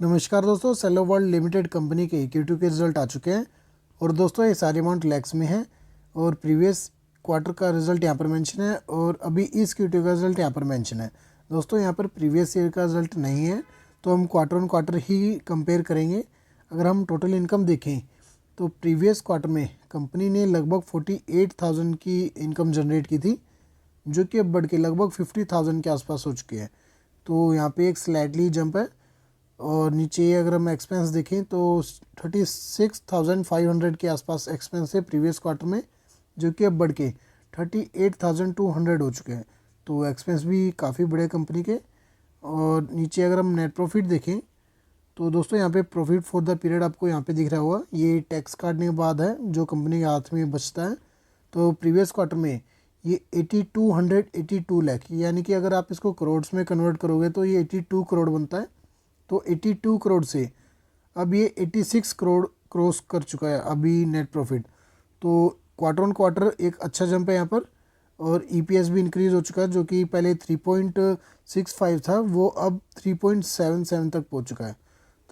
नमस्कार दोस्तों, Cello World limited company के Q2 के रिज़ल्ट आ चुके हैं और दोस्तों ये सारे अमाउंट लैक्स में है और प्रीवियस क्वार्टर का रिज़ल्ट यहाँ पर मेंशन है और अभी इस Q2 का रिज़ल्ट यहाँ पर मेंशन है। दोस्तों यहाँ पर प्रीवियस ईयर का रिज़ल्ट नहीं है, तो हम quarter on quarter he compare करेंगे। अगर हम टोटल इनकम देखें तो प्रीवियस क्वार्टर में कंपनी ने लगभग 48,000 की इनकम जनरेट की थी, जो कि अब बढ़ के लगभग 50,000 के आसपास हो चुके हैं। तो यहाँ पे एक स्लाइटली जंप है। और नीचे अगर हम एक्सपेंस देखें तो 36,500 के आसपास एक्सपेंस है प्रीवियस क्वार्टर में, जो कि अब बढ़ के 38,200 हो चुके हैं। तो एक्सपेंस भी काफ़ी बड़े कंपनी के। और नीचे अगर हम नेट प्रॉफिट देखें तो दोस्तों यहाँ पे प्रॉफिट फॉर द पीरियड आपको यहाँ पे दिख रहा होगा, ये टैक्स काटने के बाद है जो कंपनी के हाथ में बचता है। तो प्रीवियस क्वार्टर में ये 8282 लाख, यानी कि अगर आप इसको करोड़ में कन्वर्ट करोगे तो ये 82 करोड़ बनता है। तो 82 करोड़ से अब ये 86 करोड़ क्रॉस कर चुका है अभी नेट प्रॉफिट। तो क्वार्टर ऑन क्वार्टर एक अच्छा जंप है यहाँ पर। और ईपीएस भी इंक्रीज़ हो चुका है, जो कि पहले 3.65 था, वो अब 3.77 तक पहुँच चुका है।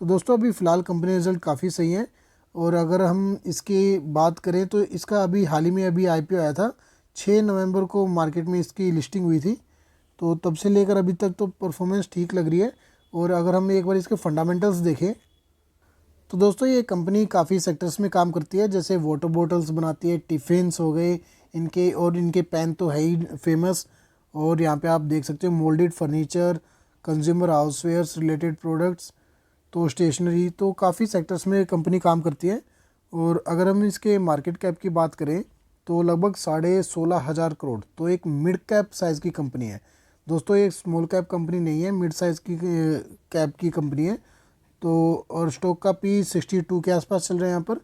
तो दोस्तों अभी फ़िलहाल कंपनी रिजल्ट काफ़ी सही है। और अगर हम इसकी बात करें तो इसका अभी हाल ही में अभी आईपीओ आया था, 6 नवंबर को मार्केट में इसकी लिस्टिंग हुई थी। तो तब से लेकर अभी तक तो परफॉर्मेंस ठीक लग रही है। और अगर हम एक बार इसके फंडामेंटल्स देखें तो दोस्तों ये कंपनी काफ़ी सेक्टर्स में काम करती है, जैसे वाटर बॉटल्स बनाती है, टिफ़िन्स हो गए इनके, और इनके पेन तो है ही फेमस। और यहाँ पे आप देख सकते हो moulded furniture, consumer housewares related products, तो स्टेशनरी, तो काफ़ी सेक्टर्स में कंपनी काम करती है। और अगर हम इसके मार्केट कैप की बात करें तो लगभग 16,500 करोड़, तो एक मिड कैप साइज़ की कंपनी है। दोस्तों ये स्मॉल कैप कंपनी नहीं है, मिड साइज़ की कैप की कंपनी है। तो और स्टॉक का पी 62 के आसपास चल रहा है यहाँ पर।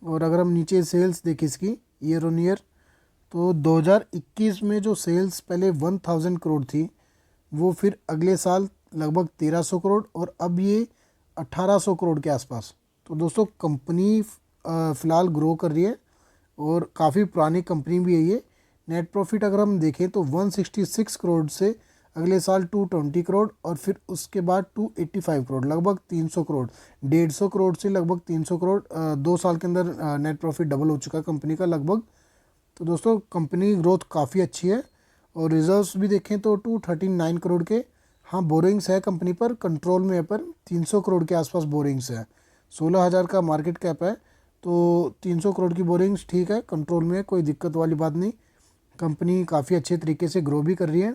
और अगर हम नीचे सेल्स देखें इसकी ईयर ऑन ईयर, तो 2021 में जो सेल्स पहले 1000 करोड़ थी, वो फिर अगले साल लगभग 1300 करोड़ और अब ये 1800 करोड़ के आसपास। तो दोस्तों कंपनी फ़िलहाल ग्रो कर रही है और काफ़ी पुरानी कंपनी भी है ये। नेट प्रॉफिट अगर हम देखें तो 166 करोड़ से अगले साल 220 करोड़ और फिर उसके बाद 285 करोड़, लगभग 300 करोड़, 150 करोड़ से लगभग 300 करोड़, 2 साल के अंदर नेट प्रॉफिट डबल हो चुका है कंपनी का लगभग। तो दोस्तों कंपनी ग्रोथ काफ़ी अच्छी है। और रिजर्व्स भी देखें तो 239 करोड़ के, हाँ बोरिंग्स है कंपनी पर, कंट्रोल में है पर 300 करोड़ के आसपास बोरिंग्स है। 16,000 का मार्केट कैप है, तो 300 करोड़ की बोरिंग्स ठीक है, कंट्रोल में, कोई दिक्कत वाली बात नहीं। कंपनी काफ़ी अच्छे तरीके से ग्रो भी कर रही है।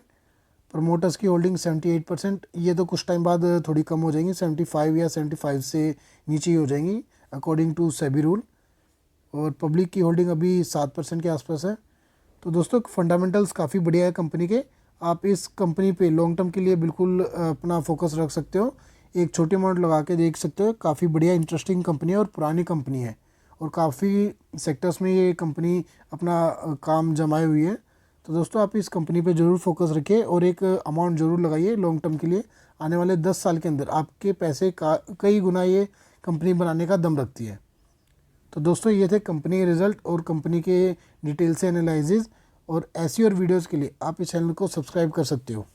प्रमोटर्स की होल्डिंग 78%, ये तो कुछ टाइम बाद थोड़ी कम हो जाएंगी, 75 या 75 से नीचे ही हो जाएंगी अकॉर्डिंग टू सेबी रूल। और पब्लिक की होल्डिंग अभी 7% के आसपास है। तो दोस्तों फंडामेंटल्स काफ़ी बढ़िया है कंपनी के। आप इस कंपनी पे लॉन्ग टर्म के लिए बिल्कुल अपना फोकस रख सकते हो, एक छोटी अमाउंट लगा के देख सकते हो। काफ़ी बढ़िया इंटरेस्टिंग कंपनी है और पुरानी कंपनी है और काफ़ी सेक्टर्स में ये कंपनी अपना काम जमाई हुई है। तो दोस्तों आप इस कंपनी पे ज़रूर फोकस रखिए और एक अमाउंट ज़रूर लगाइए लॉन्ग टर्म के लिए। आने वाले 10 साल के अंदर आपके पैसे का कई गुना ये कंपनी बनाने का दम रखती है। तो दोस्तों ये थे कंपनी के रिजल्ट और कंपनी के डिटेल से एनालिसिस। और ऐसी और वीडियोज़ के लिए आप इस चैनल को सब्सक्राइब कर सकते हो।